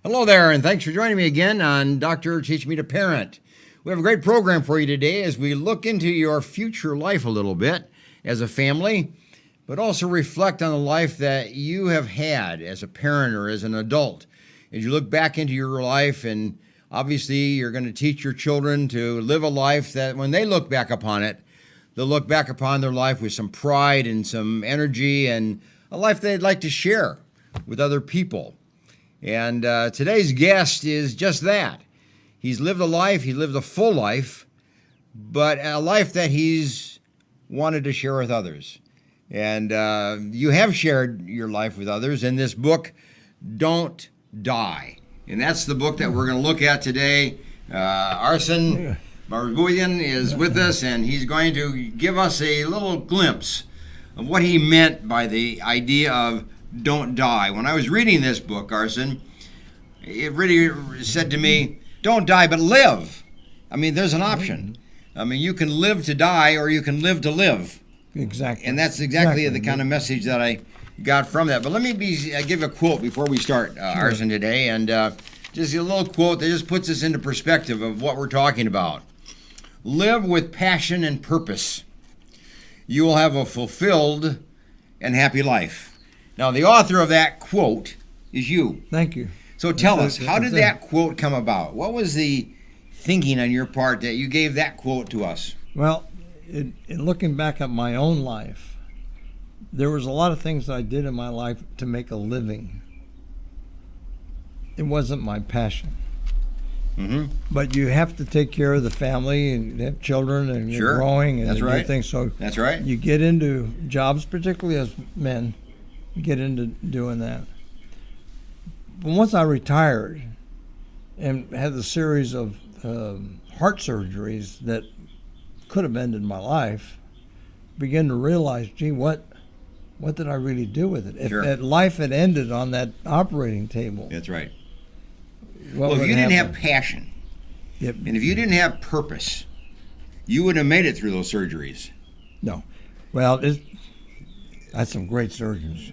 Hello there, and thanks for joining me again on Dr. Teach Me to Parent. We have a great program for you today as we look into your future life a little bit as a family, but also reflect on the life that you have had as a parent or as an adult. As you look back into your life, and obviously you're going to teach your children to live a life that when they look back upon it, they'll look back upon their life with some pride and some energy and a life they'd like to share with other people. And today's guest is just that. He's lived a life, he lived a full life, but a life that he's wanted to share with others. And you have shared your life with others in this book, Don't Die. And that's the book that we're going to look at today. Arsen Marsoobian is with us, and he's going to give us a little glimpse of what he meant by the idea of don't die. When I was reading this book, Arsen, it really said to me, don't die, but live. I mean, there's an option. I mean, you can live to die or you can live to live. Exactly. And that's exactly the kind of message that I got from that. But let me give a quote before we start, Arsen, today. And just a little quote that just puts us into perspective of what we're talking about. Live with passion and purpose. You will have a fulfilled and happy life. Now, the author of that quote is you. Thank you. So tell us, how did that quote come about? What was the thinking on your part that you gave that quote to us? Well, in looking back at my own life, there was a lot of things I did in my life to make a living. It wasn't my passion. Mm-hmm. But you have to take care of the family and have children and you're growing and everything. So that's right. You get into jobs, particularly as men, you get into doing that. But once I retired and had a series of heart surgeries that could have ended my life, began to realize, gee, what did I really do with it? If life had ended on that operating table. That's right. Well, if you didn't have passion, and if you didn't have purpose, you wouldn't have made it through those surgeries. No. Well, I had some great surgeons.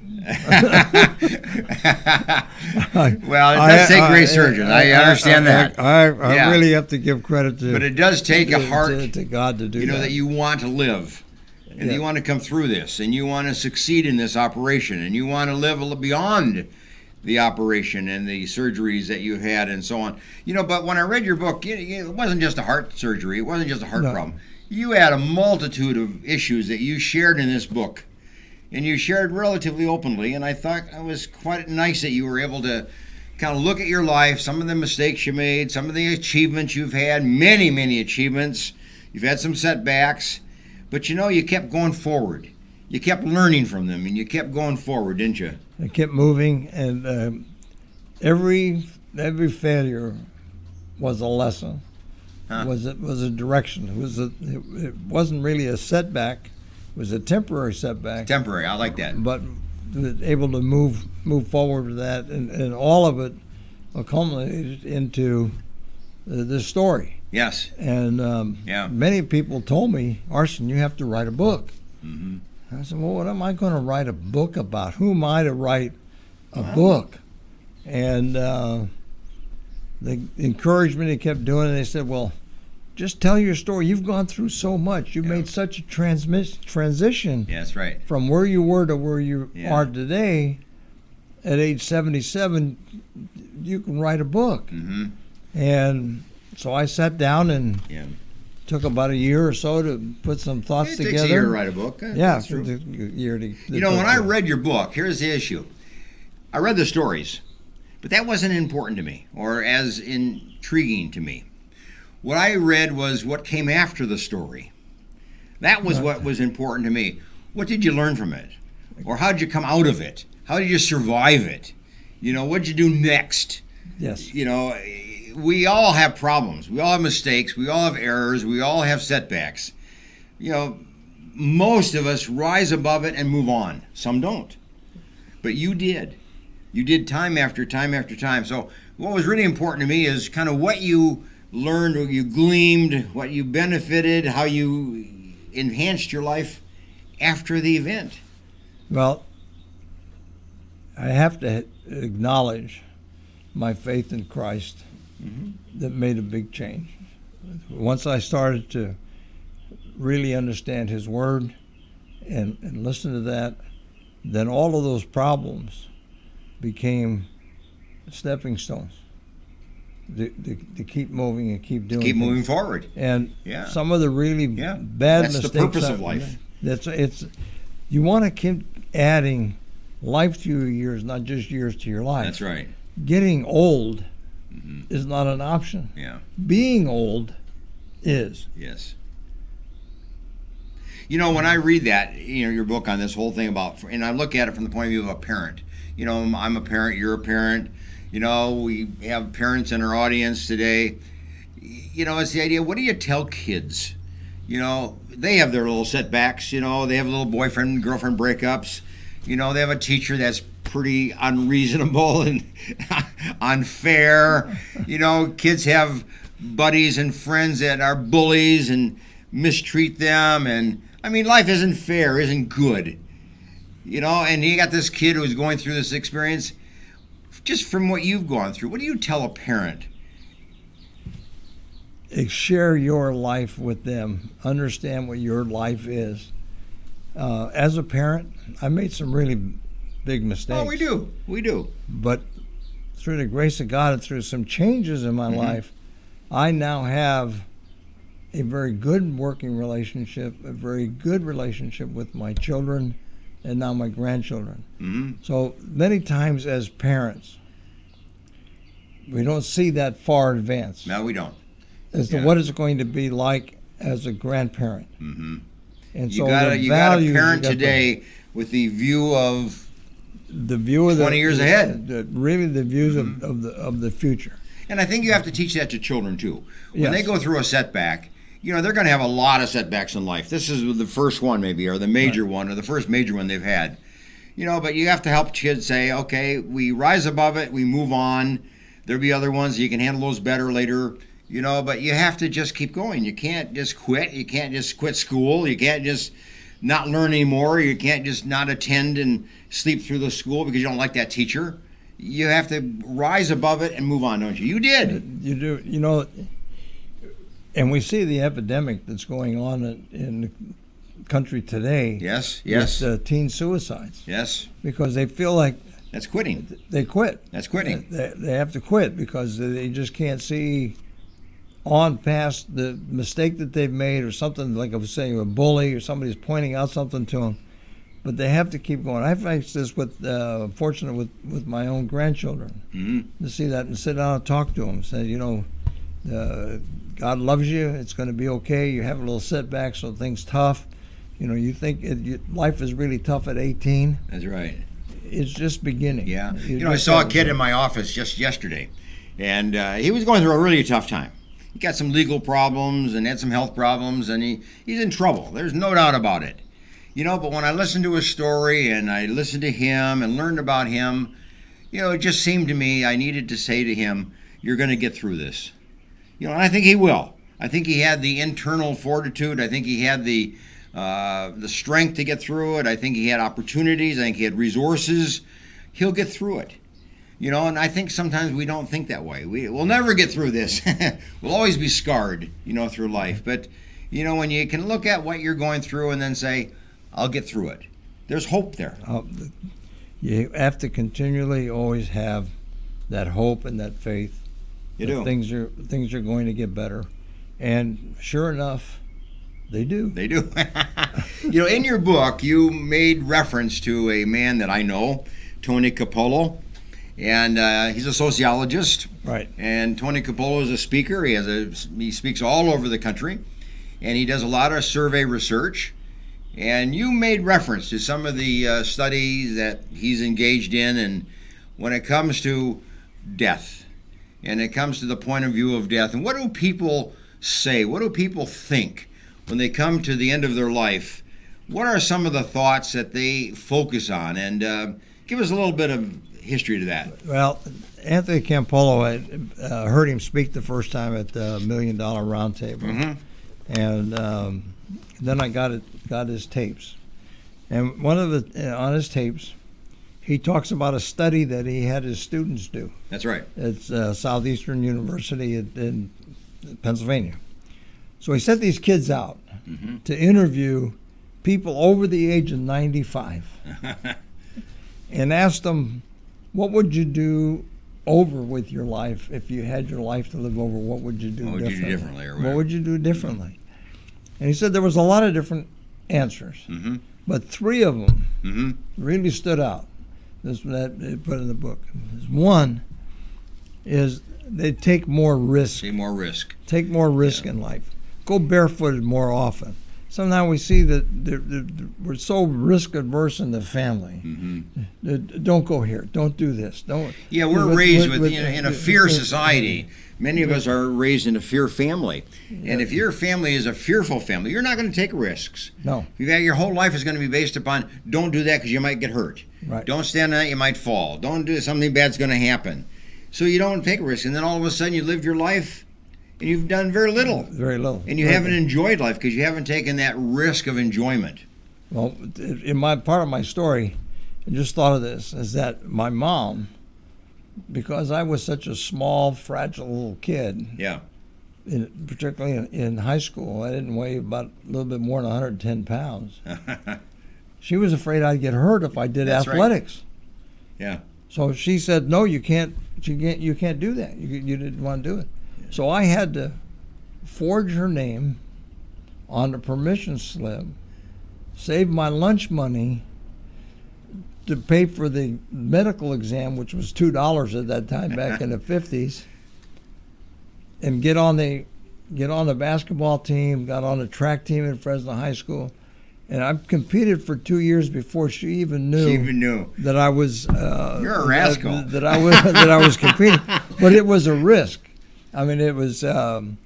Well, it does take great surgeons. I understand that. I really have to give credit to. But it does take a heart to God to do that. You know that you want to live, and you want to come through this, and you want to succeed in this operation, and you want to live beyond the operation and the surgeries that you had, and so on. You know, but when I read your book, it wasn't just a heart surgery. It wasn't just a heart problem. You had a multitude of issues that you shared in this book. And you shared relatively openly, and I thought it was quite nice that you were able to kind of look at your life, some of the mistakes you made, some of the achievements you've had, many, many achievements. You've had some setbacks, but you kept going forward. You kept learning from them, and you kept going forward, didn't you? I kept moving, and every failure was a lesson. Was a direction. It wasn't really a setback. It was a temporary setback. Temporary, I like that. But able to move forward with that, and all of it culminated into this story. Yes. And many people told me, Arsen, you have to write a book. Mm-hmm. I said, well, what am I going to write a book about? Who am I to write a book? And they encouraged me to keep doing it. They said, well, just tell your story. You've gone through so much. You've made such a transition. Yeah, that's right. From where you were to where you are today. At age 77, you can write a book. Mm-hmm. And so I sat down and took about a year or so to put some thoughts together. It takes a year to write a book. Yeah, it took a year to. When I read your book, here's the issue. I read the stories, but that wasn't important to me or as intriguing to me. What I read was what came after the story. That was what was important to me. What did you learn from it? Or how did you come out of it? How did you survive it? What did you do next? Yes. We all have problems. We all have mistakes. We all have errors. We all have setbacks. Most of us rise above it and move on. Some don't. But you did. You did time after time after time. So what was really important to me is kind of what you learned, what you gleamed, what you benefited, how you enhanced your life after the event. Well, I have to acknowledge my faith in Christ that made a big change. Once I started to really understand His Word and listen to that, then all of those problems became stepping stones to keep moving and keep doing Keep things. moving forward. And Yeah. some of the really Yeah. bad That's mistakes. the purpose of life. It's you want to keep adding life to your years, not just years to your life. That's right. Getting old is not an option. Yeah. Being old is. Yes. You know, when I read that, your book on this whole thing about, and I look at it from the point of view of a parent. I'm a parent, you're a parent. We have parents in our audience today. It's the idea, what do you tell kids? They have their little setbacks, they have little boyfriend, girlfriend breakups. They have a teacher that's pretty unreasonable and unfair. Kids have buddies and friends that are bullies and mistreat them. And life isn't fair, isn't good. And you got this kid who's going through this experience. Just from what you've gone through, what do you tell a parent? Share your life with them. Understand what your life is. As a parent, I made some really big mistakes. Oh, we do. But through the grace of God and through some changes in my life, I now have a very good working relationship, a very good relationship with my children and now my grandchildren. So many times as parents, we don't see that far advanced. No, we don't. As to what is it going to be like as a grandparent. And so you got a parent today with the view of the view of 20 years ahead. Really the views of the future. And I think you have to teach that to children too. When Yes. they go through a setback, they're going to have a lot of setbacks in life. This is the first one maybe, or the major one, or the first major one they've had. But you have to help kids say, okay, we rise above it, we move on. There'll be other ones, you can handle those better later. But you have to just keep going. You can't just quit. You can't just quit school. You can't just not learn anymore. You can't just not attend and sleep through the school because you don't like that teacher. You have to rise above it and move on, don't you? You did. You do. And we see the epidemic that's going on in the country today. Yes. With teen suicides. Yes. Because they feel like that's quitting. They quit. That's quitting. They have to quit because they just can't see on past the mistake that they've made, or something like I was saying, a bully or somebody's pointing out something to them, but they have to keep going. I faced this fortunate with my own grandchildren to see that and sit down and talk to them. Say, God loves you. It's going to be okay. You have a little setback, so things tough. You think life is really tough at 18. That's right. It's just beginning. Yeah. I saw a kid in my office just yesterday, and he was going through a really tough time. He got some legal problems and had some health problems, and he's in trouble. There's no doubt about it. But when I listened to his story and I listened to him and learned about him, it just seemed to me I needed to say to him, you're going to get through this. And I think he will. I think he had the internal fortitude. I think he had the strength to get through it. I think he had opportunities. I think he had resources. He'll get through it. And I think sometimes we don't think that way. We'll never get through this. We'll always be scarred, through life. But, when you can look at what you're going through and then say, I'll get through it, there's hope there. You have to continually always have that hope and that faith. You do. Things are going to get better. And sure enough, they do. They do. In your book, you made reference to a man that I know, Tony Capolo. And he's a sociologist. Right. And Tony Capolo is a speaker. He speaks all over the country, and he does a lot of survey research. And you made reference to some of the studies that he's engaged in, and when it comes to death, and it comes to the point of view of death, and what do people say? What do people think when they come to the end of their life? What are some of the thoughts that they focus on? And give us a little bit of history to that. Well, Anthony Campolo, I heard him speak the first time at the $1 Million Roundtable, and then I got his tapes, and one of on his tapes, he talks about a study that he had his students do. That's right. It's Southeastern University in Pennsylvania. So he sent these kids out to interview people over the age of 95 and asked them, what would you do over with your life if you had your life to live over? What would you do What would you do differently? Or what would you do differently? And he said there was a lot of different answers, but 3 of them really stood out. This that they put in the book. One is they take more risk. Take more risk. Take more risk in life. Go barefooted more often. Sometimes we see that we're so risk adverse in the family. Don't go here. Don't do this. Don't. Yeah, we're raised in a fear society. Many of us are raised in a fear family. And if your family is a fearful family, you're not going to take risks. No. Your whole life is going to be based upon don't do that because you might get hurt. Right. Don't stand on it, you might fall. Don't do something bad's going to happen. So you don't take risks. And then all of a sudden you lived your life and you've done very little. Very little. And you haven't enjoyed life because you haven't taken that risk of enjoyment. Well, in my part of my story, I just thought of this, is that my mom, because I was such a small, fragile little kid, particularly in high school, I didn't weigh about a little bit more than 110 pounds. She was afraid I'd get hurt if I did athletics. Right. Yeah. So she said, "No, you can't. You can't do that. You didn't want to do it." Yeah. So I had to forge her name on a permission slip, save my lunch money to pay for the medical exam, which was $2 at that time back in the 50s, and get on the basketball team, got on the track team at Fresno High School. And I competed for 2 years before she even knew that I was. You're a rascal. That I was competing, but it was a risk. I mean, it was, and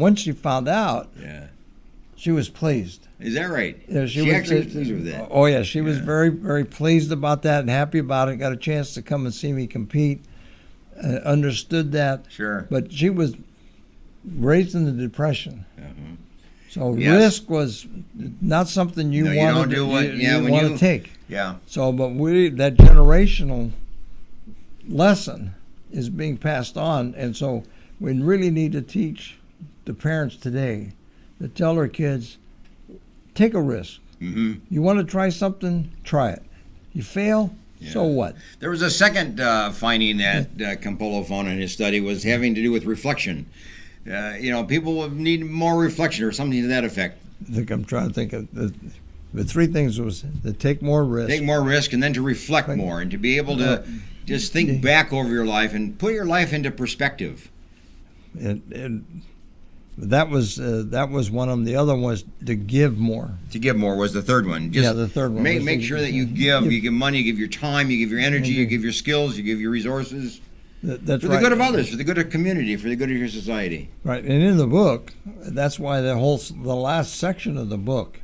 once she found out, she was pleased. Is that right? Yeah, she actually was pleased with that. Oh yeah, she was very, very pleased about that and happy about it. Got a chance to come and see me compete. Understood that. Sure. But she was raised in the Depression. So risk was not something you wanted to take. Yeah. So, but that generational lesson is being passed on, and so we really need to teach the parents today to tell their kids, take a risk. You want to try something, try it. You fail, so what? There was a second finding that Campolo found in his study was having to do with reflection. People need more reflection or something to that effect. I think I'm trying to think of the 3 things was to take more risk. Take more risk and then to reflect more and to be able to just think back over your life and put your life into perspective. And that was one of them. The other one was to give more. To give more was the third one. Just the third one. Make sure that you give. You give money, you give your time, you give your energy, you give your skills, you give your resources. That's for the good of others, for the good of community, for the good of your society. Right, and in the book, that's why the last section of the book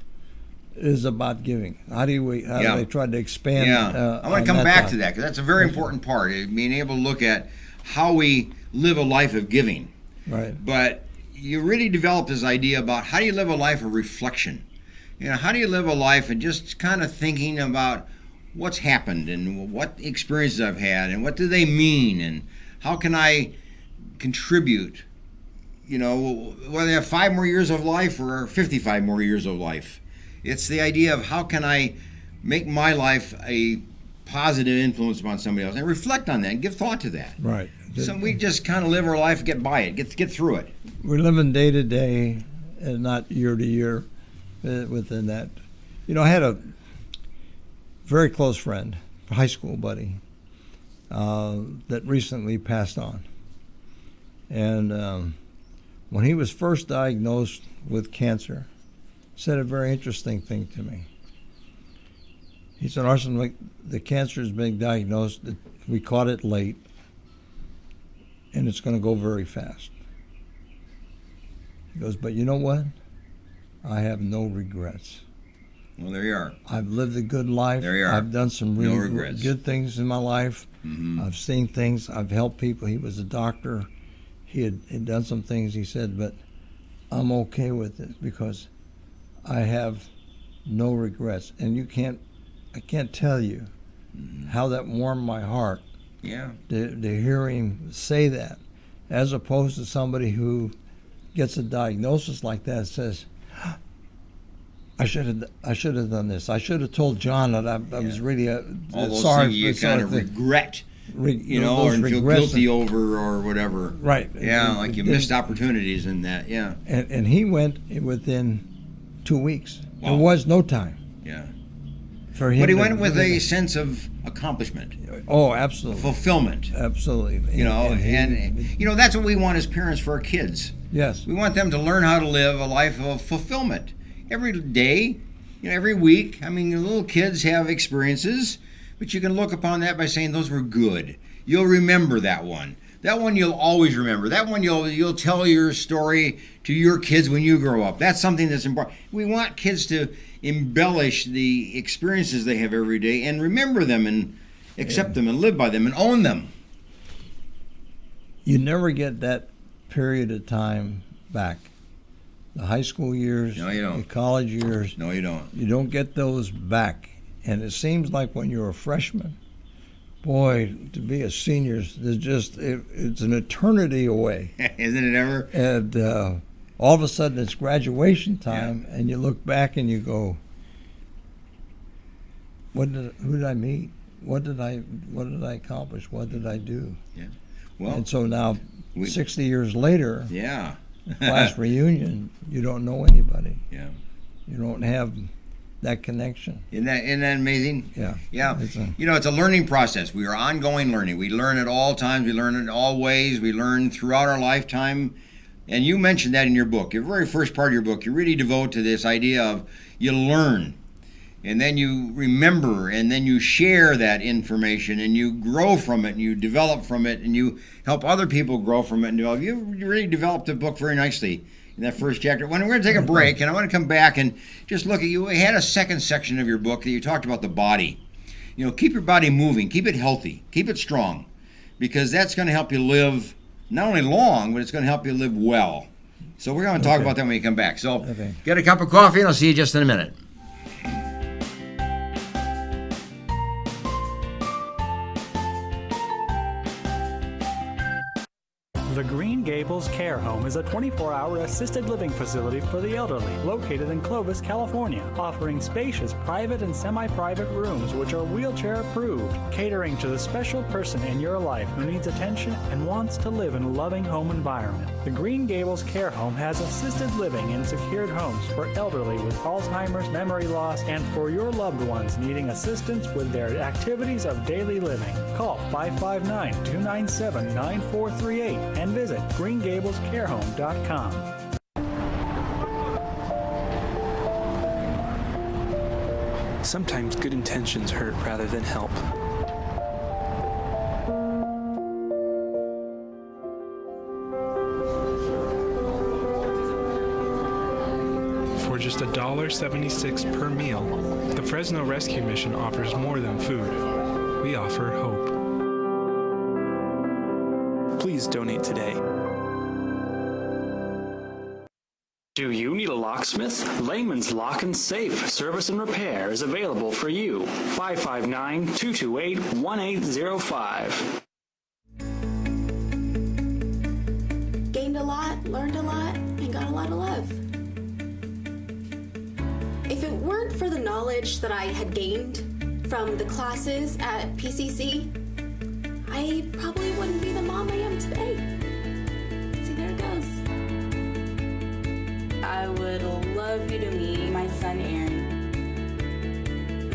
is about giving. How do they try to expand? I want to come back to that because that's a very important part. Being able to look at how we live a life of giving. Right. But you really develop this idea about how do you live a life of reflection. How do you live a life and just kind of thinking about what's happened and what experiences I've had and what do they mean and how can I contribute, whether I have 5 more years of life or 55 more years of life. It's the idea of how can I make my life a positive influence upon somebody else and reflect on that and give thought to that. Right. So we just kind of live our life, get by it, get through it. We're living day to day and not year to year within that. I had a very close friend, a high school buddy, that recently passed on. And when he was first diagnosed with cancer, said a very interesting thing to me. He said, "Arsen, the cancer is being diagnosed. We caught it late, and it's going to go very fast." He goes, "But you know what? I have no regrets." Well, there you are. I've lived a good life. There you are. I've done some really good things in my life. I've seen things. I've helped people. He was a doctor. He had done some things. He said, but I'm okay with it because I have no regrets. And I can't tell you how that warmed my heart Yeah. to hear him say that, as opposed to somebody who gets a diagnosis like that and says, I should have done this. I should have told John that I was really All those sorry. things you kind of regret, or feel guilty over or whatever. Right. Yeah, like you missed opportunities in that. Yeah. And he went within 2 weeks. Wow. There was no time. Yeah. For him. But he went with a sense of accomplishment. Oh, absolutely. Fulfillment. Absolutely. And that's what we want as parents for our kids. Yes. We want them to learn how to live a life of fulfillment. Every day, every week. I mean, little kids have experiences, but you can look upon that by saying those were good. You'll remember that one. That one you'll always remember. That one you'll tell your story to your kids when you grow up. That's something that's important. We want kids to embellish the experiences they have every day and remember them and accept them and live by them and own them. You never get that period of time back. The high school years, No, you don't. the college years. No, you don't. You don't get those back. And it seems like when you're a freshman, boy, to be a senior, it's an eternity away. Isn't it ever? And all of a sudden it's graduation time, and you look back and you go, who did I meet? What did I accomplish? What did I do? Yeah. Well, and so now, 60 years later, yeah. class reunion, you don't know anybody. Yeah. You don't have that connection. Isn't that amazing? Yeah. Yeah. It's a learning process. We are ongoing learning. We learn at all times. We learn in all ways. We learn throughout our lifetime. And you mentioned that in your book. Your very first part of your book, you really devote to this idea of you learn. And then you remember, and then you share that information, and you grow from it, and you develop from it, and you help other people grow from it and develop. You really developed the book very nicely in that first chapter. We're going to take a break, and I want to come back and just look at you. We had a second section of your book that you talked about the body. Keep your body moving, keep it healthy, keep it strong, because that's going to help you live not only long, but it's going to help you live well. So we're going to talk about that when we come back. So get a cup of coffee, and I'll see you just in a minute. The Green Gables Care Home is a 24-hour assisted living facility for the elderly located in Clovis, California, offering spacious private and semi-private rooms which are wheelchair approved, catering to the special person in your life who needs attention and wants to live in a loving home environment. The Green Gables Care Home has assisted living in secured homes for elderly with Alzheimer's, memory loss, and for your loved ones needing assistance with their activities of daily living. Call 559-297-9438 and visit greengablescarehome.com. Sometimes good intentions hurt rather than help. For just $1.76 per meal, the Fresno Rescue Mission offers more than food. We offer hope. Please donate today. Do you need a locksmith? Layman's Lock and Safe Service and Repair is available for you. 559-228-1805. Gained a lot, learned a lot, and got a lot of love. If it weren't for the knowledge that I had gained from the classes at PCC, I probably wouldn't be the mom I am today. See, there it goes. I would love you to meet my son, Aaron.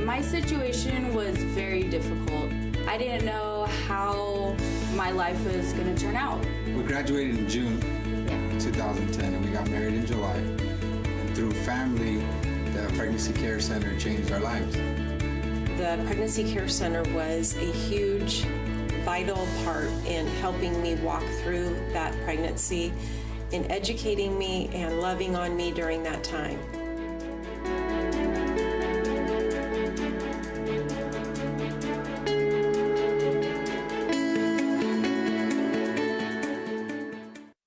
My situation was very difficult. I didn't know how my life was going to turn out. We graduated in June 2010, and we got married in July. And through family, the Pregnancy Care Center changed our lives. The Pregnancy Care Center was a huge, vital part in helping me walk through that pregnancy, in educating me and loving on me during that time.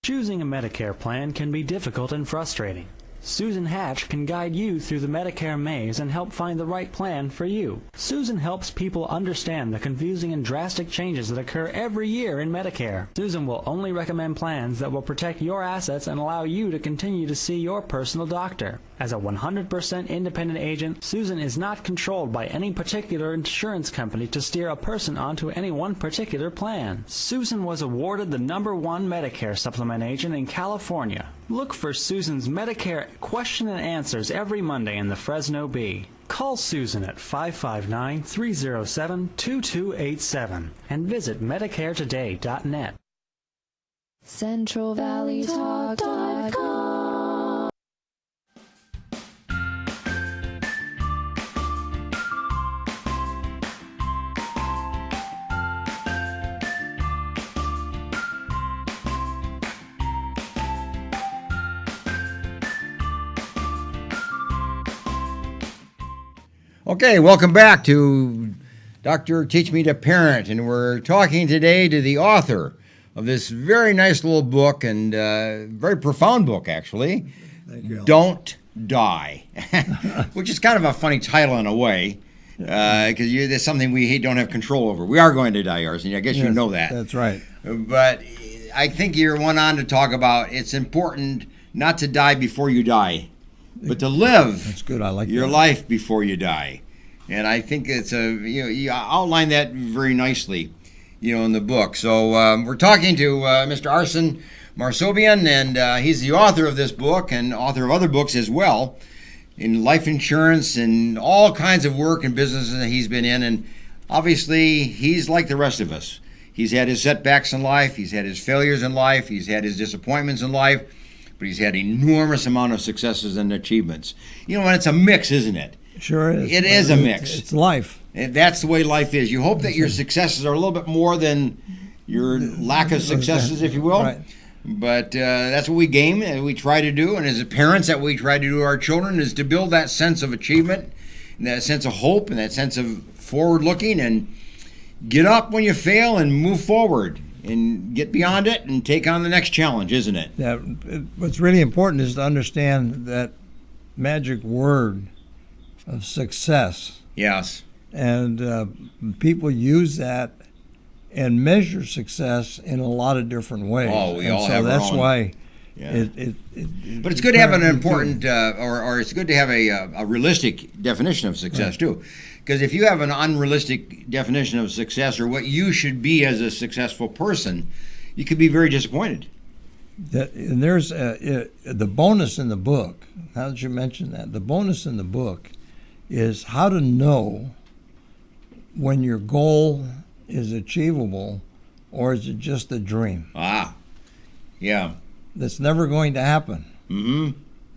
Choosing a Medicare plan can be difficult and frustrating. Susan Hatch can guide you through the Medicare maze and help find the right plan for you. Susan helps people understand the confusing and drastic changes that occur every year in Medicare. Susan will only recommend plans that will protect your assets and allow you to continue to see your personal doctor. As a 100% independent agent, Susan is not controlled by any particular insurance company to steer a person onto any one particular plan. Susan was awarded the #1 Medicare supplement agent in California. Look for Susan's Medicare question and answers every Monday in the Fresno Bee. Call Susan at 559-307-2287 and visit MedicareToday.net. CentralValleyTalk.com. Okay, welcome back to Dr. Teach Me to Parent, and we're talking today to the author of this very nice little book and very profound book, actually. Thank you. Don't Die, which is kind of a funny title in a way, because there's something we don't have control over. We are going to die, Arsen. I guess you know that. That's right. But I think you went on to talk about it's important not to die before you die, but to live That's good. I like your that. life before you die. And I think it's you outline that very nicely, in the book. So we're talking to Mr. Arsen Marsoobian, and he's the author of this book and author of other books as well in life insurance and all kinds of work and businesses that he's been in. And obviously, he's like the rest of us. He's had his setbacks in life. He's had his failures in life. He's had his disappointments in life. But he's had enormous amount of successes and achievements. And it's a mix, isn't it? Sure is. It is a mix. It's life. And that's the way life is. You hope that your successes are a little bit more than your lack of successes, if you will. Right. But that's what we game and we try to do. And as parents, that we try to do to our children is to build that sense of achievement, and that sense of hope, and that sense of forward looking, and get up when you fail and move forward and get beyond it and take on the next challenge, isn't it? Yeah, what's really important is to understand that magic word of success. Yes. And people use that and measure success in a lot of different ways. Oh, we and all so have our that's own. why. Yeah. But it's good to have an important, or it's good to have a realistic definition of success, too. Because if you have an unrealistic definition of success or what you should be as a successful person, you could be very disappointed. And there's the bonus in the book. How did you mention that? The bonus in the book is how to know when your goal is achievable or is it just a dream. Ah, yeah. That's never going to happen. Mm-hmm.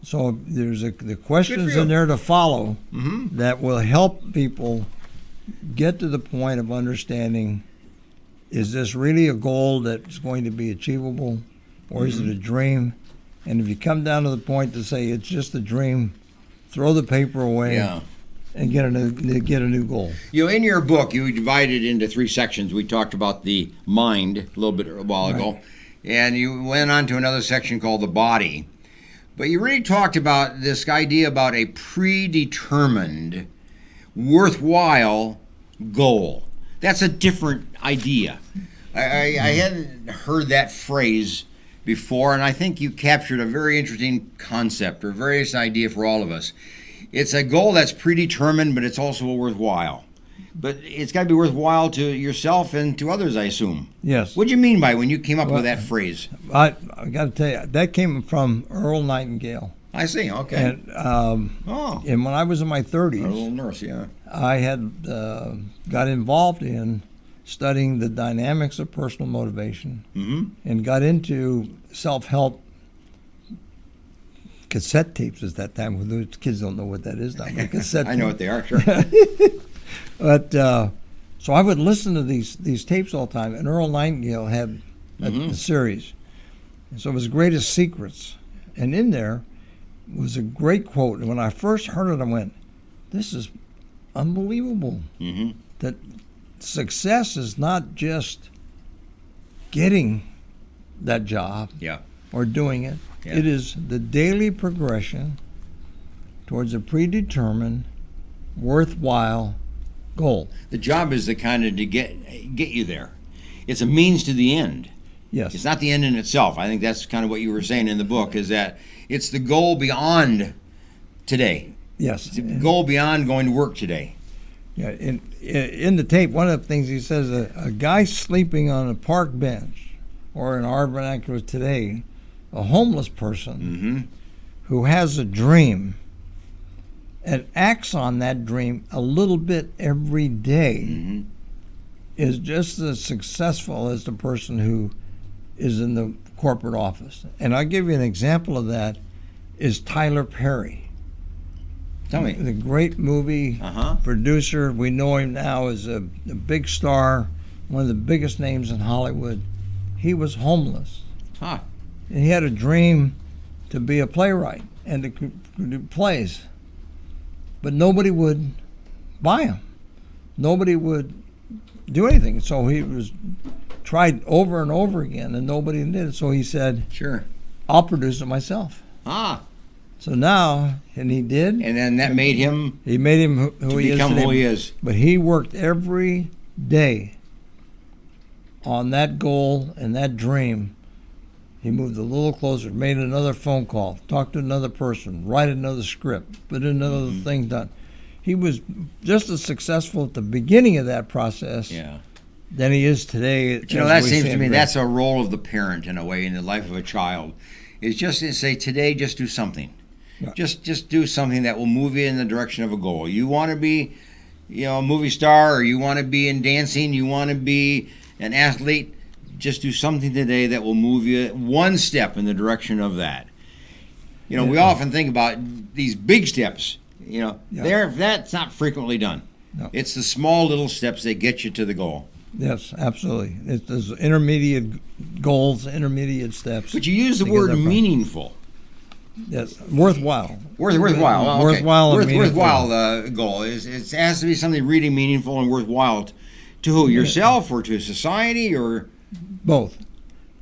So there's the questions in there to follow that will help people get to the point of understanding, is this really a goal that's going to be achievable or is it a dream? And if you come down to the point to say it's just a dream, throw the paper away and get a new goal. In your book, you divided it into 3 sections. We talked about the mind a while ago, and you went on to another section called the body. But you really talked about this idea about a predetermined, worthwhile goal. That's a different idea. I hadn't heard that phrase before, and I think you captured a very interesting concept or various idea for all of us. It's a goal that's predetermined, but it's also worthwhile. But it's got to be worthwhile to yourself and to others, I assume. Yes. What do you mean by when you came up with that phrase? I got to tell you, that came from Earl Nightingale. I see. Okay. And, and when I was in my 30s, a little nurse, I had got involved in studying the dynamics of personal motivation and got into self-help cassette tapes at that time. Well, those kids don't know what that is now. But cassette I know what they are, sure. But so I would listen to these tapes all the time, and Earl Nightingale had a series. And so it was Greatest Secrets. And in there was a great quote. And when I first heard it, I went, this is unbelievable. That success is not just getting that job. Yeah. or doing it. Yeah. It is the daily progression towards a predetermined, worthwhile goal. The job is the kind of to get you there. It's a means to the end. Yes. It's not the end in itself. I think that's kind of what you were saying in the book, is that it's the goal beyond today. Yes. It's the goal beyond going to work today. Yeah. In the tape, one of the things he says, a guy sleeping on a park bench, or in our vernacular today, a homeless person who has a dream and acts on that dream a little bit every day is just as successful as the person who is in the corporate office. And I'll give you an example of that is Tyler Perry. Tell me. The great movie producer. We know him now as a big star, one of the biggest names in Hollywood. He was homeless. Huh. And he had a dream to be a playwright and to do plays. But nobody would buy him. Nobody would do anything. So he was tried over and over again, and nobody did it. So he said, Sure. I'll produce it myself. Ah. So now, and he did. And then that made him He made him who he is become today. who he is. But he worked every day on that goal and that dream. He moved a little closer, made another phone call, talked to another person, write another script, put another thing done. He was just as successful at the beginning of that process than he is today. But that seems to me that's a role of the parent in a way in the life of a child, is just to say today, just do something. Yeah. Just do something that will move you in the direction of a goal. You want to be, a movie star, or you want to be in dancing, you want to be an athlete. Just do something today that will move you one step in the direction of that. We often think about these big steps. That's not frequently done. No. It's the small little steps that get you to the goal. Yes, absolutely. It's those intermediate goals, intermediate steps. But you use the word meaningful. Yes, worthwhile. Worthwhile. Well, okay. Worthwhile. And worthwhile goal is it has to be something really meaningful and worthwhile to who? Yourself or to society or both.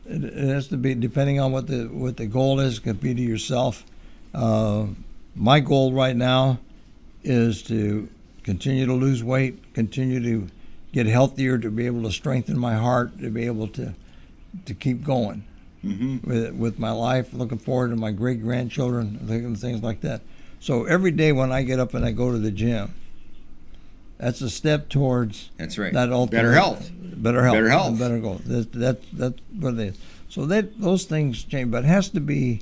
It has to be depending on what the goal is. It could be to yourself. My goal right now is to continue to lose weight, continue to get healthier, to be able to strengthen my heart, to be able to keep going with my life, looking forward to my great-grandchildren, things like that. So every day when I get up and I go to the gym, that's a step towards that ultimate better health. Better goal. That's what it is. So those things change, but it has to be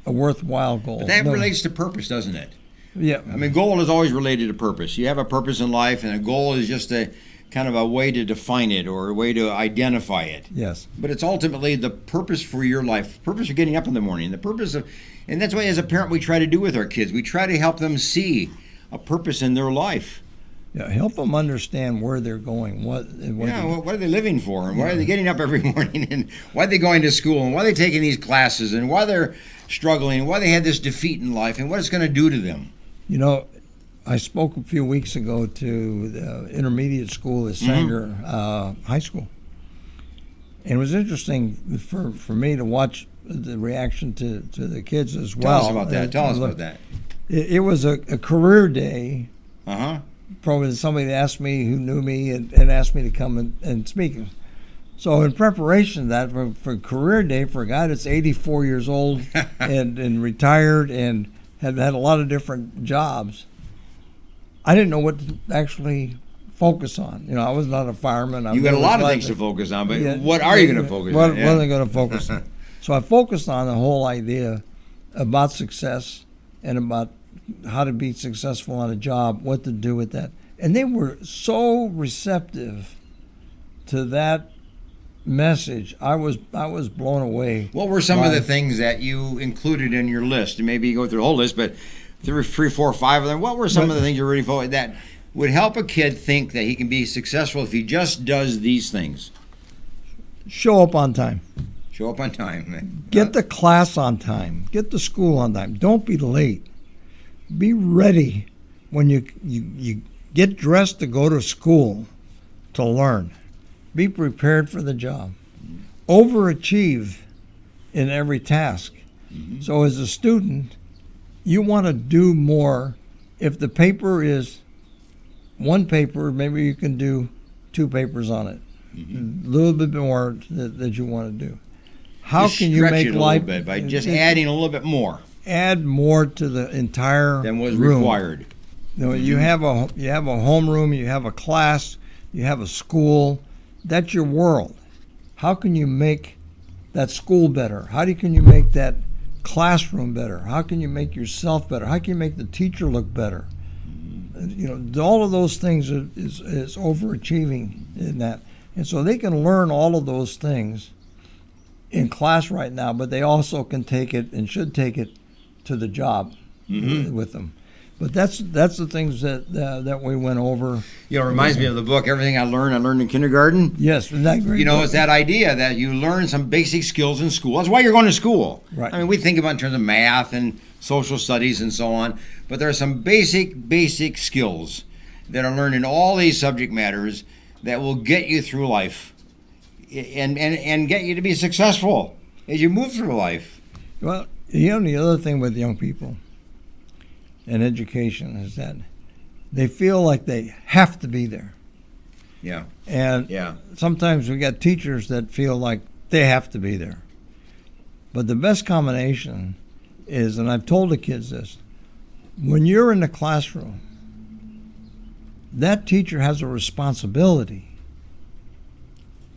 a worthwhile goal. But that relates to purpose, doesn't it? Yeah. I mean, goal is always related to purpose. You have a purpose in life, and a goal is just a kind of a way to define it or a way to identify it. Yes. But it's ultimately the purpose for your life, purpose for getting up in the morning, the purpose of, and that's what as a parent we try to do with our kids. We try to help them see a purpose in their life. Yeah, help them understand where they're going. What are they living for, and why are they getting up every morning, and why are they going to school, and why are they taking these classes, and why they're struggling, and why they had this defeat in life, and what it's going to do to them. I spoke a few weeks ago to the intermediate school at Sanger High School. And it was interesting for me to watch the reaction to the kids as well. Tell us about that. It was a career day. Probably somebody asked me who knew me and asked me to come and speak. So in preparation of that, for career day, for a guy that's 84 years old and retired and had a lot of different jobs, I didn't know what to actually focus on. I was not a fireman. You got a lot of things to focus on, but what are you going to focus on? What am I going to focus on? So I focused on the whole idea about success and about how to be successful on a job, what to do with that. And they were so receptive to that message. I was blown away. What were some of the things that you included in your list? And maybe you go through the whole list, but 3, 4, 5 of them. What were some of the things you really focused that would help a kid think that he can be successful if he just does these things? Show up on time. Show up on time. Get the class on time. Get to school on time. Don't be late. Be ready when you get dressed to go to school to learn. Be prepared for the job. Overachieve in every task. So as a student, you want to do more. If the paper is one paper, maybe you can do 2 papers on it. A little bit more that you want to do. How Just can you stretch make it a life little bit by just adding a little bit more add more to the entire than was room? required? You know, you have a homeroom, you have a class, you have a school. That's your world. How can you make that school better? Can you make that classroom better? How can you make yourself better? How can you make the teacher look better? You know, all of those things is overachieving in that. And so they can learn all of those things in class right now, but they also can take it and should take it to the job with them. But that's the things that we went over. You know, it reminds me of the book, Everything I Learned in Kindergarten. Yes, isn't that great? You know, it's that idea that you learn some basic skills in school. That's why you're going to school. Right. I mean, we think about in terms of math and social studies and so on, but there are some basic skills that are learned in all these subject matters that will get you through life and get you to be successful as you move through life. Well, the other thing with young people and education is that they feel like they have to be there. Yeah. And sometimes we got teachers that feel like they have to be there. But the best combination is, and I've told the kids this, when you're in the classroom, that teacher has a responsibility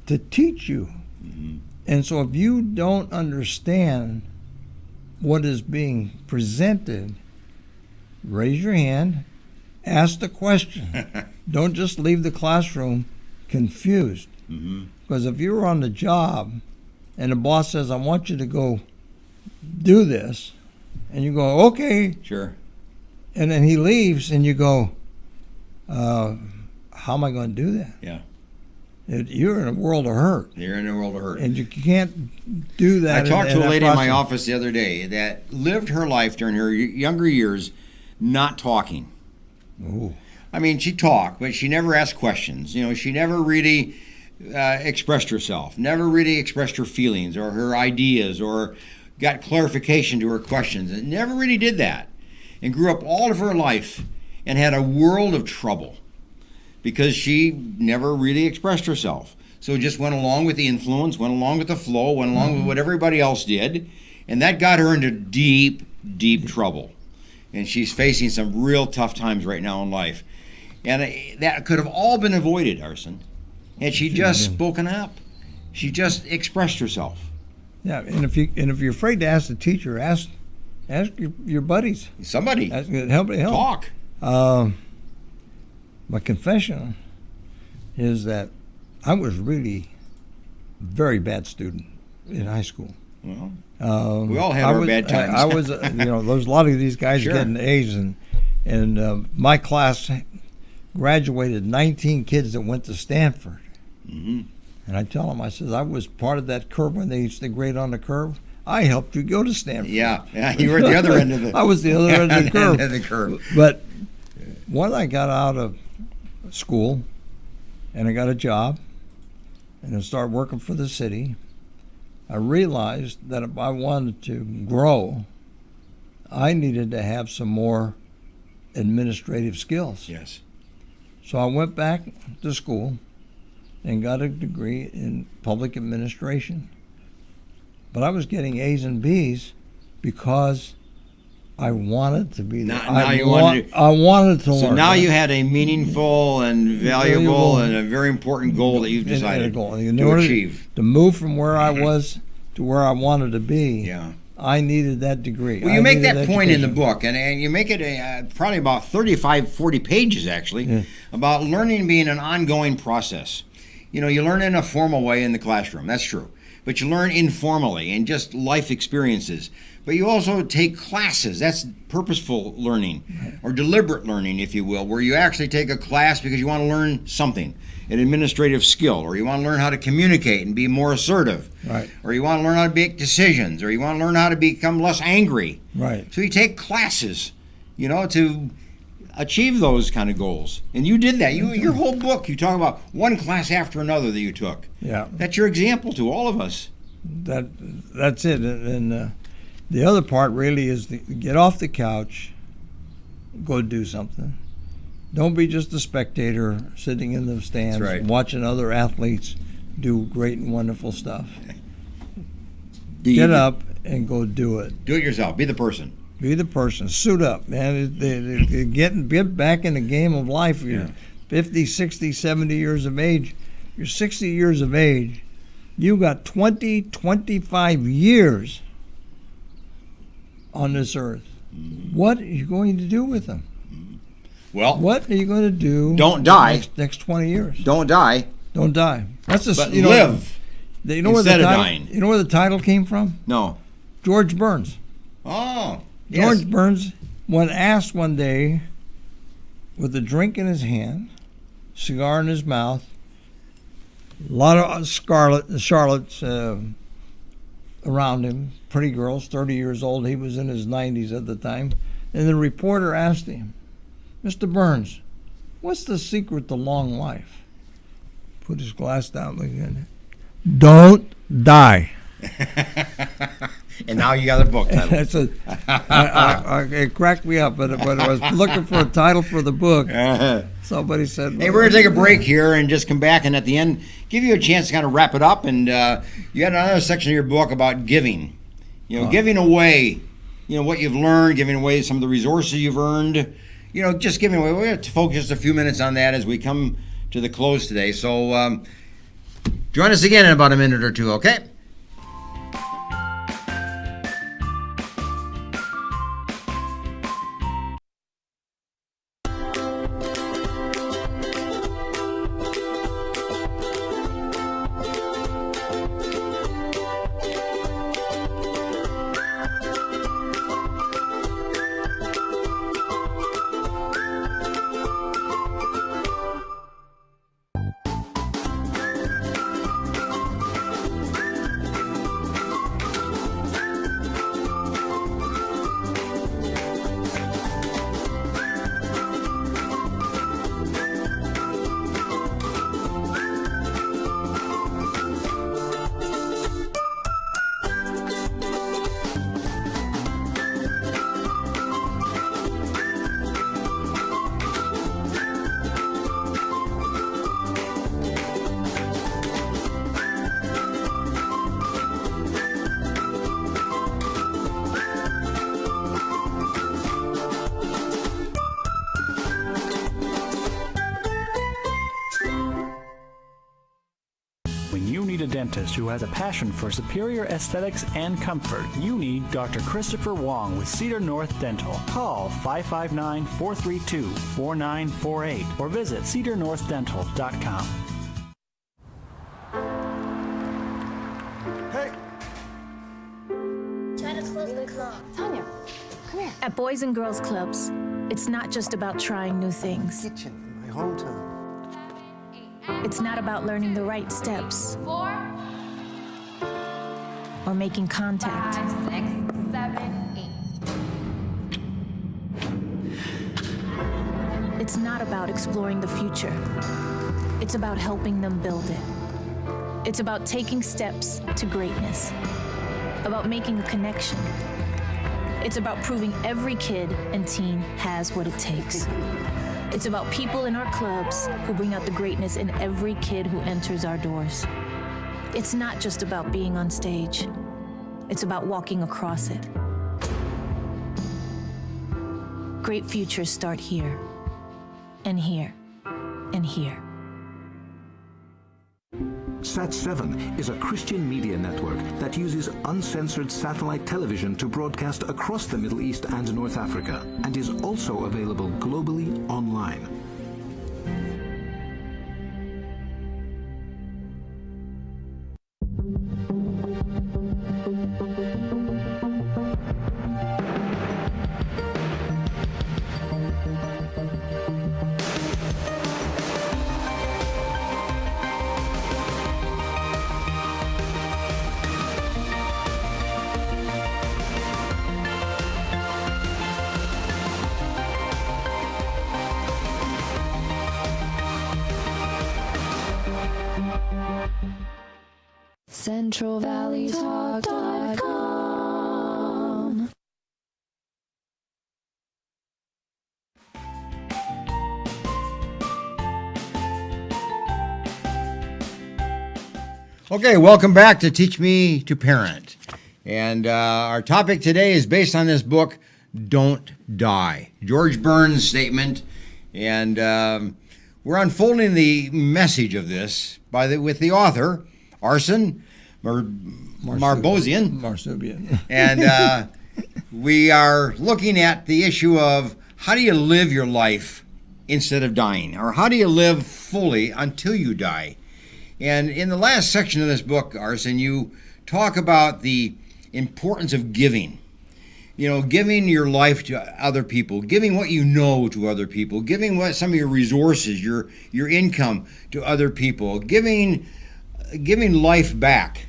to teach you. And so if you don't understand what is being presented, raise your hand, ask the question. Don't just leave the classroom confused. Because if you're on the job and the boss says, I want you to go do this, and you go, okay. Sure. And then he leaves and you go, how am I going to do that? Yeah. You're in a world of hurt. You're in a world of hurt. And you can't do that. I talked to a lady in my process. office the other day that lived her life during her younger years not talking. Ooh. I mean, she talked, but she never asked questions. You know, she never really expressed herself, never really expressed her feelings or her ideas or got clarification to her questions. And never really did that. And grew up all of her life and had a world of trouble because she never really expressed herself. So just went along with the influence, went along with the flow, went along with what everybody else did. And that got her into deep, deep trouble. And she's facing some real tough times right now in life. And that could have all been avoided, Arsen, had she just spoken up. She just expressed herself. Yeah, and if you're afraid to ask the teacher, ask your buddies. Somebody. Help. Talk. My confession is that I was really a very bad student in high school. Well, we all had our bad times. I was, there's a lot of these guys getting A's, and my class graduated 19 kids that went to Stanford. And I tell them, I said, I was part of that curve when they used to grade on the curve. I helped you go to Stanford. Yeah, you were at the other end of it. I was the other end of the curve. But when I got out of school and I got a job and I started working for the city, I realized that if I wanted to grow, I needed to have some more administrative skills. Yes. So I went back to school and got a degree in public administration. But I was getting A's and B's because I wanted to be there. I wanted to learn. So now you had a meaningful and valuable and a very important goal that you've decided to achieve. To move from where I was to where I wanted to be, yeah. I needed that degree. Well, you make that point in the book, and you make it probably about 35, 40 pages, actually, about learning being an ongoing process. You know, you learn in a formal way in the classroom, that's true. But you learn informally and just life experiences. But you also take classes. That's purposeful learning, or deliberate learning, if you will, where you actually take a class because you want to learn something, an administrative skill, or you want to learn how to communicate and be more assertive, right? Or you want to learn how to make decisions, or you want to learn how to become less angry, right? So you take classes, to achieve those kind of goals. And you did that. Your whole book, you talk about one class after another that you took. Yeah. That's your example to all of us. That's it. And the other part really is to get off the couch, go do something. Don't be just a spectator sitting in the stands watching other athletes do great and wonderful stuff. Get up and go do it. Do it yourself. Be the person. Be the person. Suit up, man. Get back in the game of life. You're 50, 60, 70 years of age. You're 60 years of age. You got 20, 25 years on this earth. What are you going to do with them? Well, what are you going to do? Don't die. Next 20 years. Don't die. Don't die. That's a but live. You know instead where the of title, dying. You know where the title came from? No. George Burns. Oh. George Burns, when asked one day, with a drink in his hand, cigar in his mouth, a lot of Charlottes around him, pretty girls, 30 years old. He was in his 90s at the time. And the reporter asked him, Mr. Burns, what's the secret to long life? Put his glass down again. Don't die. And now you got a book title. It cracked me up, but I was looking for a title for the book. Somebody said, hey, we're going to take a break here and just come back, and at the end, give you a chance to kind of wrap it up. And you had another section of your book about giving. Giving away, what you've learned, giving away some of the resources you've earned, just giving away. We have to focus just a few minutes on that as we come to the close today. So join us again in about a minute or two, okay? A dentist who has a passion for superior aesthetics and comfort, you need Dr. Christopher Wong with Cedar North Dental. Call 559-432-4948 or visit cedarnorthdental.com. Hey! Try to close the club. Tanya, come here. At Boys and Girls Clubs, it's not just about trying new things. Kitchen in my hometown. It's not about learning the right steps. 4 or making contact. 5, 6, 7, 8. It's not about exploring the future. It's about helping them build it. It's about taking steps to greatness. About making a connection. It's about proving every kid and teen has what it takes. It's about people in our clubs who bring out the greatness in every kid who enters our doors. It's not just about being on stage. It's about walking across it. Great futures start here, and here, and here. Sat7 is a Christian media network that uses uncensored satellite television to broadcast across the Middle East and North Africa, and is also available globally online. CentralValleyTalk.com. Okay, welcome back to Teach Me to Parent. And our topic today is based on this book, Don't Die. George Burns' statement. And we're unfolding the message of this with the author, Arsen Marsoobian. And we are looking at the issue of how do you live your life instead of dying? Or how do you live fully until you die? And in the last section of this book, Arsen, you talk about the importance of giving. You know, giving your life to other people, giving what you know to other people, giving some of your resources, your income to other people, giving life back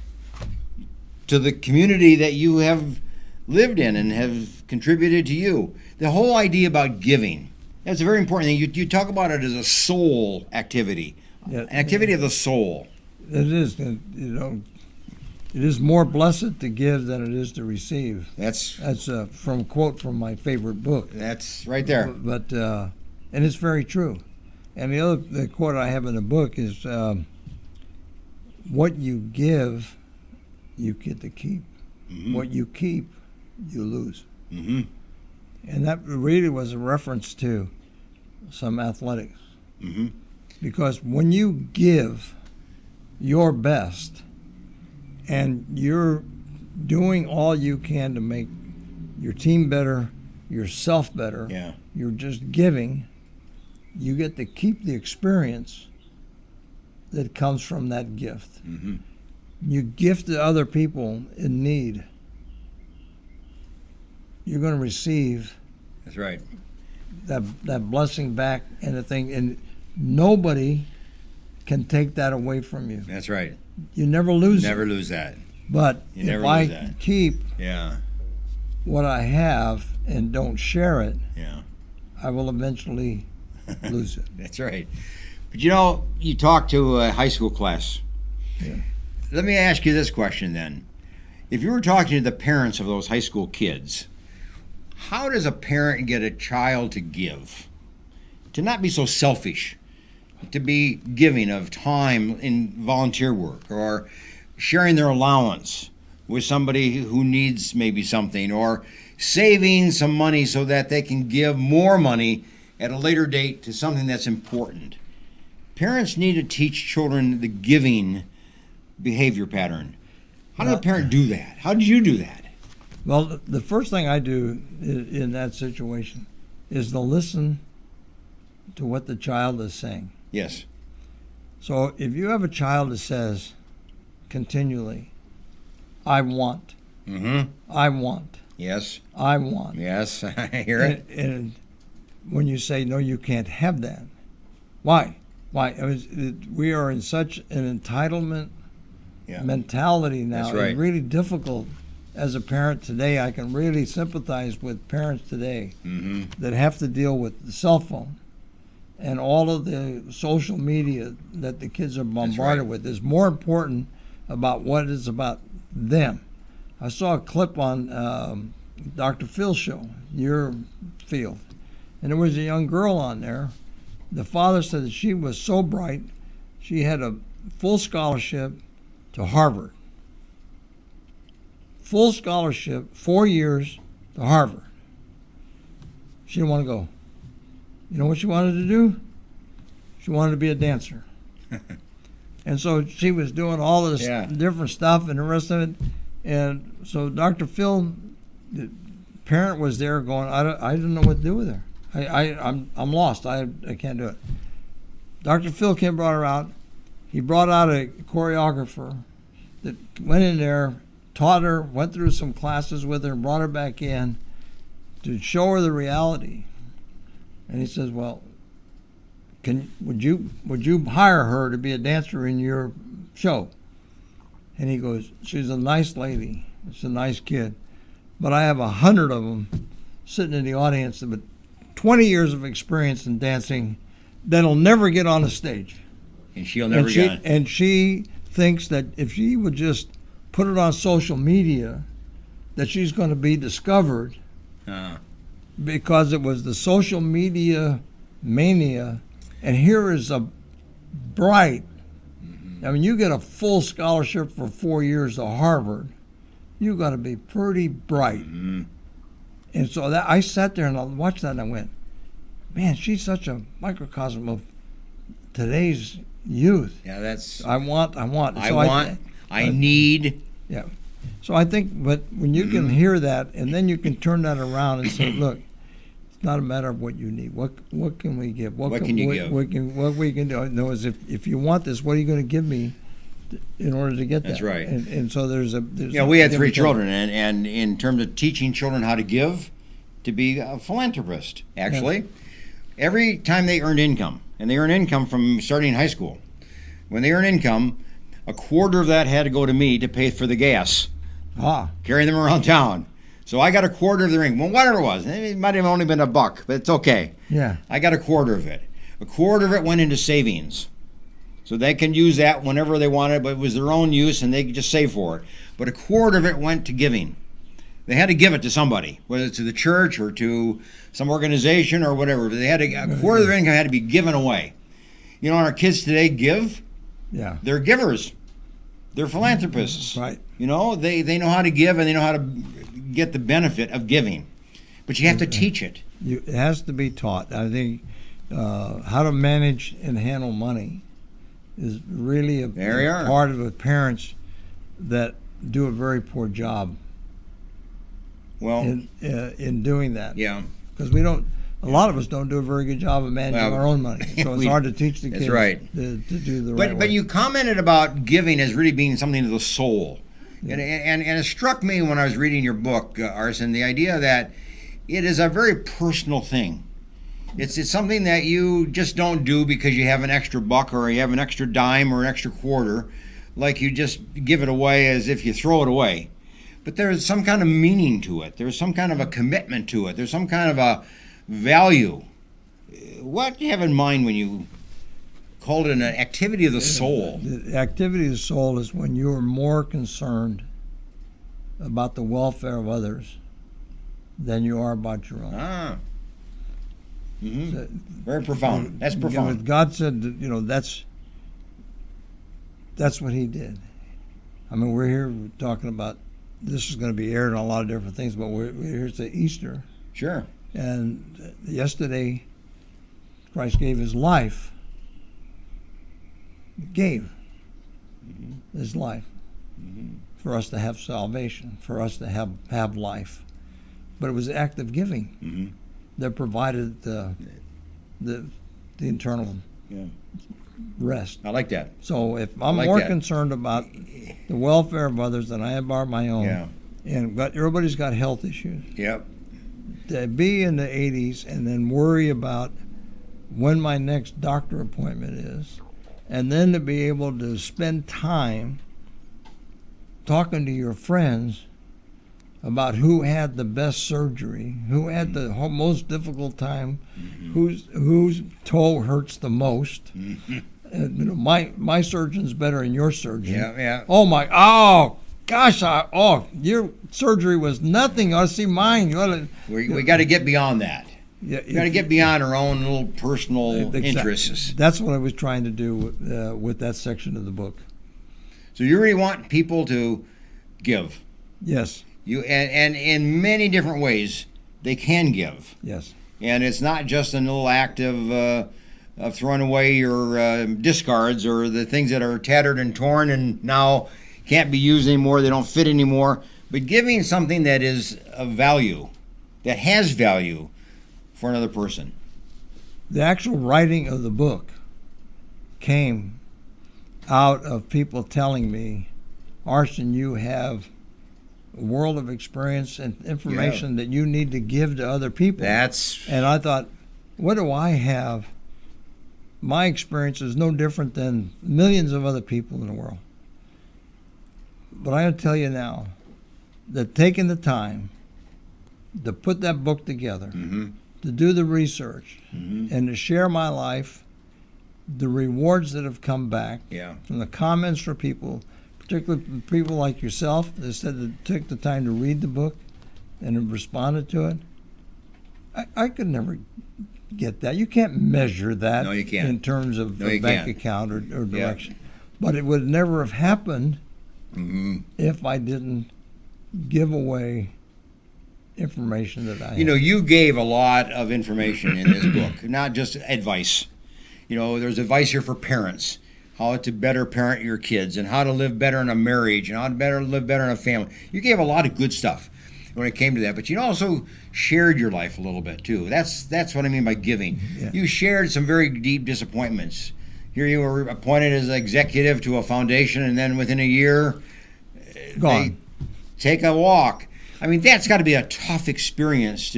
to the community that you have lived in and have contributed to you. The whole idea about giving, that's a very important thing. You talk about it as a soul activity. Yeah, an activity of the soul. It is, you know, it is more blessed to give than it is to receive. That's from a quote from my favorite book. That's right there. But and it's very true. And the quote I have in the book is, what you give, you get to keep. Mm-hmm. What you keep, you lose. Mm-hmm. And that really was a reference to some athletics. Mm-hmm. Because when you give your best and you're doing all you can to make your team better, yourself better, you're just giving, you get to keep the experience that comes from that gift. Mm-hmm. You gift to other people in need, you're going to receive. That's right. That blessing back and the thing, and nobody can take that away from you. That's right. You never lose Never lose that. But if I keep what I have and don't share it, I will eventually lose it. That's right. But you know, you talk to a high school class. Yeah. Let me ask you this question then. If you were talking to the parents of those high school kids, how does a parent get a child to give? To not be so selfish, to be giving of time in volunteer work or sharing their allowance with somebody who needs maybe something, or saving some money so that they can give more money at a later date to something that's important. Parents need to teach children the giving behavior pattern. How does a parent do that? How did you do that? Well, the first thing I do in that situation is to listen to what the child is saying. Yes. So if you have a child that says continually, I want, I want, yes, I want. Yes, I hear it. And when you say, no, you can't have that. Why? Why? I mean, we are in such an entitlement mentality now. That's right. It's really difficult. As a parent today, I can really sympathize with parents today that have to deal with the cell phone and all of the social media that the kids are bombarded with is more important about what is about them. I saw a clip on Dr. Phil's show, your field, and there was a young girl on there. The father said that she was so bright, she had a full scholarship to Harvard. Full scholarship, 4 years to Harvard. She didn't want to go. You know what she wanted to do? She wanted to be a dancer. And so she was doing all this different stuff and the rest of it. And so Dr. Phil, the parent, was there going, I didn't know what to do with her. I'm lost. I can't do it. Dr. Phil came, brought her out. He brought out a choreographer that went in there, taught her, went through some classes with her, and brought her back in to show her the reality. And he says, well, would you hire her to be a dancer in your show? And he goes, she's a nice lady. She's a nice kid. But I have 100 of them sitting in the audience with 20 years of experience in dancing that'll never get on a stage. And she'll never get on. And she thinks that if she would just put it on social media, that she's going to be discovered because it was the social media mania. And here is a bright, I mean, you get a full scholarship for 4 years to Harvard, you got to be pretty bright. And so that I sat there and I watched that and I went, man, she's such a microcosm of today's youth. Yeah, that's. I want. I need. Yeah. So I think, but when you can hear that, and then you can turn that around and say, look, it's not a matter of what you need. What can we give? What can you give? What we can do? No, is if you want this, what are you going to give me in order to get that? That's right. And so there's we had 3 children, and in terms of teaching children how to give, to be a philanthropist, actually, every time they earned income, and they earn income from starting high school, when they earn income, a quarter of that had to go to me to pay for the gas, carrying them around town. So I got a quarter of their income. Well, whatever it was. It might have only been $1, but it's okay. Yeah. I got a quarter of it. A quarter of it went into savings. So they can use that whenever they wanted, but it was their own use and they could just save for it. But a quarter of it went to giving. They had to give it to somebody, whether it's to the church or to some organization or whatever. But they had to, a quarter of their income had to be given away. You know, our kids today give. Yeah. They're givers. They're philanthropists. Right. You know, they know how to give and they know how to get the benefit of giving. But you have to teach it. It has to be taught. I think how to manage and handle money is really a part of the parents that do a very poor job. Well, in doing that. Yeah. Because a lot of us don't do a very good job of managing our own money. So it's hard to teach the kids to do the right way. But you commented about giving as really being something to the soul. Yeah. And it struck me when I was reading your book, Arsen, the idea that it is a very personal thing. It's something that you just don't do because you have an extra $1 or you have an extra dime or an extra quarter, like you just give it away as if you throw it away. But there's some kind of meaning to it. There's some kind of a commitment to it. There's some kind of a value. What do you have in mind when you called it an activity of the soul? The activity of the soul is when you are more concerned about the welfare of others than you are about your own. So, very profound. That's profound. God said that, that's what he did. I mean, we're here talking about, this is going to be aired on a lot of different things, but we're here to Easter. Sure. And yesterday, Christ gave his life. His life for us to have salvation, for us to have life. But it was an act of giving that provided the internal rest. I like that. So if I'm more concerned about the welfare of others than I am about my own, and everybody's got health issues. Yep. To be in the 80s and then worry about when my next doctor appointment is, and then to be able to spend time talking to your friends about who had the best surgery, who had the most difficult time, whose toe hurts the most. My surgeon's better than your surgeon. Yeah. Oh gosh, your surgery was nothing. I see mine. We got to get beyond that. Yeah, you got to get beyond our own little personal interests. That's what I was trying to do with that section of the book. So you really want people to give. Yes. And in many different ways, they can give. Yes. And it's not just a little act of throwing away your discards or the things that are tattered and torn and now can't be used anymore, they don't fit anymore, but giving something that is of value, that has value for another person. The actual writing of the book came out of people telling me, Arsen, you have a world of experience and information that you need to give to other people. And I thought, what do I have? My experience is no different than millions of other people in the world. But I gotta tell you now that taking the time to put that book together, to do the research, and to share my life the rewards that have come back Yeah. from the comments from people, particularly people like yourself that said that took the time to read the book and have responded to it, I could never get that. You can't measure that No, you can't. in terms of No, a you bank can't. account or direction. But it would never have happened if I didn't give away information that I You know, had. you gave a lot of information in this book, not just advice. You know, there's advice here for parents, how to better parent your kids and how to live better in a marriage and how to live better in a family. You gave a lot of good stuff when it came to that, but you also shared your life a little bit too. That's what I mean by giving. Yeah. You shared some very deep disappointments. Here you were appointed as executive to a foundation, and then within a year, Gone. they take a walk. I mean, that's got to be a tough experience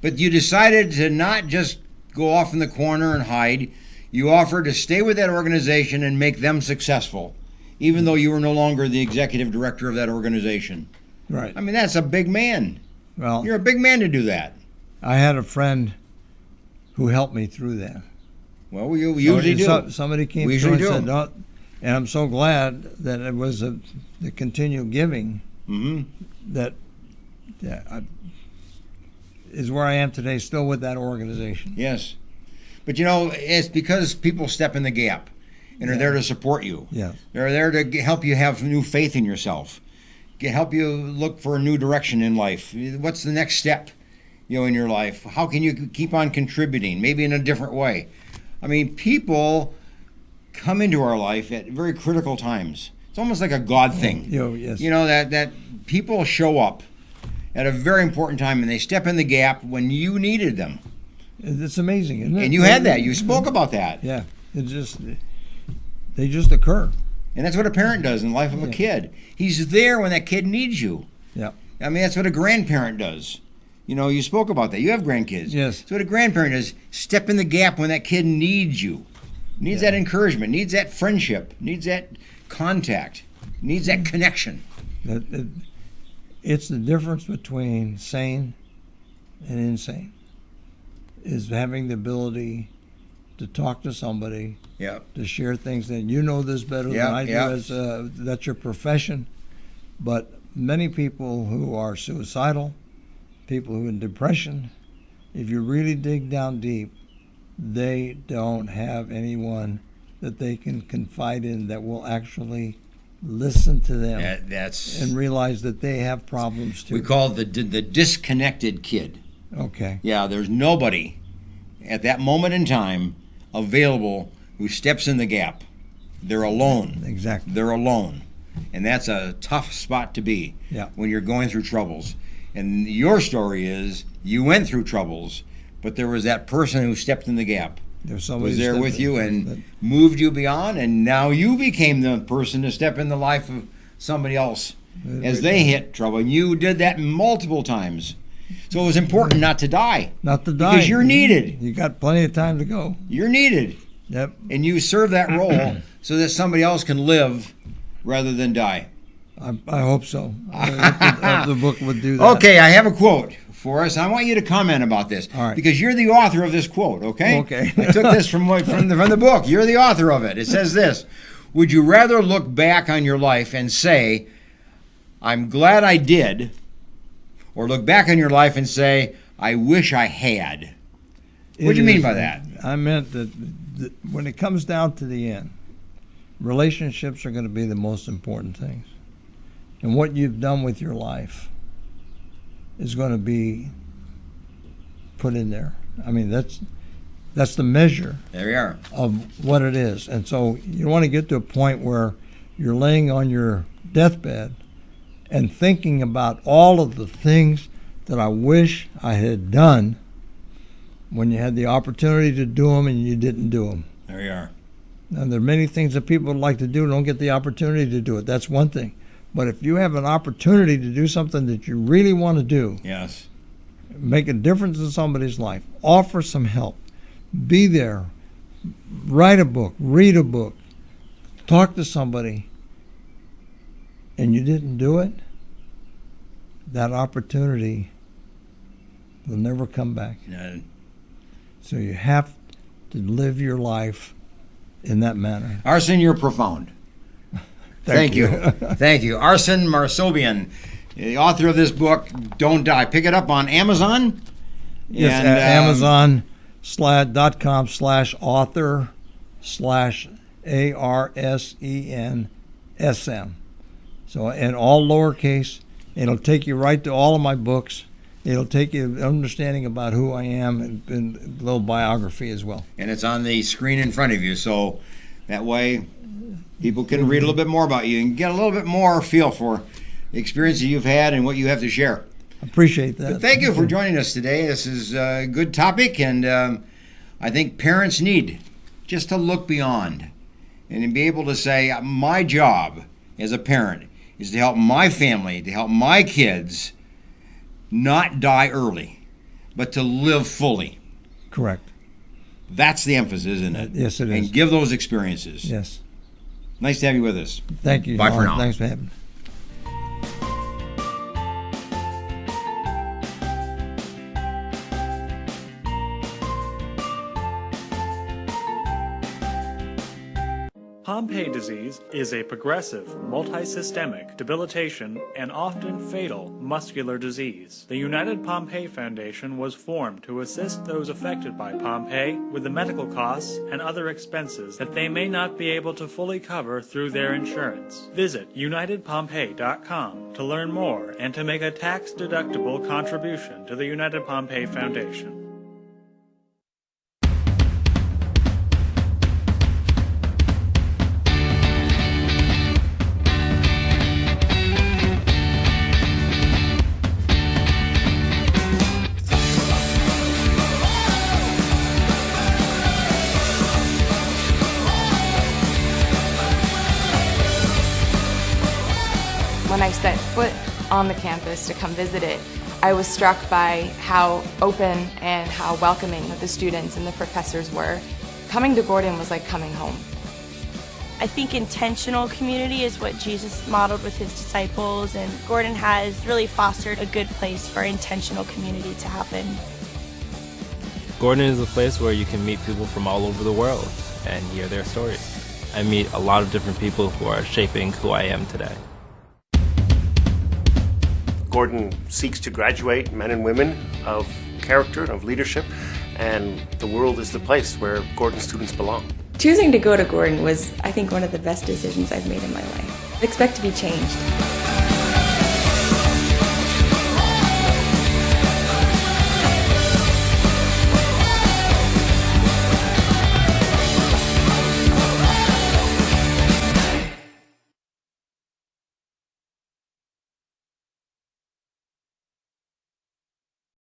but you decided to not just go off in the corner and hide. You offered to stay with that organization and make them successful, even though you were no longer the executive director of that organization. Right. I mean, that's a big man. Well, You're a big man to do that. I had a friend who helped me through that. Well, we usually do. Somebody came We through usually and do. said, "Oh," and I'm so glad that it was the continual giving that is where I am today, still with that organization. Yes. But you know, it's because people step in the gap and are there to support you. Yeah. They're there to help you have new faith in yourself, help you look for a new direction in life. What's the next step, in your life? How can you keep on contributing, maybe in a different way? I mean, people come into our life at very critical times. It's almost like a God thing. Yes. That people show up at a very important time and they step in the gap when you needed them. It's amazing, isn't it? And you had that. You spoke about that. Yeah. They just occur. And that's what a parent does in the life of a kid. He's there when that kid needs you. Yeah. I mean, that's what a grandparent does. You spoke about that. You have grandkids. Yes. That's what a grandparent does. Step in the gap when that kid needs you. Needs that encouragement. Needs that friendship. Needs that contact. Needs that connection. It's the difference between sane and insane. Is having the ability to talk to somebody, to share things that you know this better than I do, as that's your profession. But many people who are suicidal, people who are in depression, if you really dig down deep, they don't have anyone that they can confide in that will actually listen to them and realize that they have problems too. We call it the disconnected kid. Okay. Yeah, there's nobody at that moment in time available who steps in the gap. They're alone. Exactly. They're alone. And that's a tough spot to be when you're going through troubles. And your story is you went through troubles, but there was that person who stepped in the gap. Was there with you and moved you beyond, and now you became the person to step in the life of somebody else as they hit trouble. And you did that multiple times. So it was important not to die. Not to die. Because you're needed. You got plenty of time to go. You're needed. Yep. And you serve that role so that somebody else can live rather than die. I hope so. I hope the book would do that. Okay, I have a quote for us. I want you to comment about this. All right. Because you're the author of this quote, okay? Okay. I took this from the book. You're the author of it. It says this: would you rather look back on your life and say, I'm glad I did, or look back on your life and say, I wish I had? What do you mean by that? I meant that when it comes down to the end, relationships are going to be the most important things. And what you've done with your life is going to be put in there. I mean, that's the measure There we are. of what it is. And so you want to get to a point where you're laying on your deathbed and thinking about all of the things that I wish I had done when you had the opportunity to do them and you didn't do them. There you are. Now, there are many things that people would like to do and don't get the opportunity to do it. That's one thing. But if you have an opportunity to do something that you really want to do, Yes. make a difference in somebody's life, offer some help, be there, write a book, read a book, talk to somebody, and you didn't do it, that opportunity will never come back. No. So you have to live your life in that manner. Arsen, you're profound. Thank you. Thank you. Arsen Marsoobian, the author of this book, Don't Die. Pick it up on Amazon. Yes, and, at Amazon.com/author/ARSENSM. So, in all lowercase, it'll take you right to all of my books. It'll take you an understanding about who I am and a little biography as well. And it's on the screen in front of you, so that way people can read a little bit more about you and get a little bit more feel for the experiences you've had and what you have to share. Appreciate that. But thank you for joining us today. This is a good topic, and I think parents need just to look beyond and to be able to say, my job as a parent is to help my family, to help my kids not die early, but to live fully. Correct. That's the emphasis, isn't it? Yes, it is. And give those experiences. Yes. Nice to have you with us. Thank you. Bye for now. Thanks for having me. Pompe disease is a progressive, multisystemic, debilitation, and often fatal muscular disease. The United Pompe Foundation was formed to assist those affected by Pompe with the medical costs and other expenses that they may not be able to fully cover through their insurance. Visit UnitedPompe.com to learn more and to make a tax-deductible contribution to the United Pompe Foundation. When I set foot on the campus to come visit it, I was struck by how open and how welcoming the students and the professors were. Coming to Gordon was like coming home. I think intentional community is what Jesus modeled with his disciples, and Gordon has really fostered a good place for intentional community to happen. Gordon is a place where you can meet people from all over the world and hear their stories. I meet a lot of different people who are shaping who I am today. Gordon seeks to graduate men and women of character, of leadership, and the world is the place where Gordon students belong. Choosing to go to Gordon was, I think, one of the best decisions I've made in my life. I expect to be changed.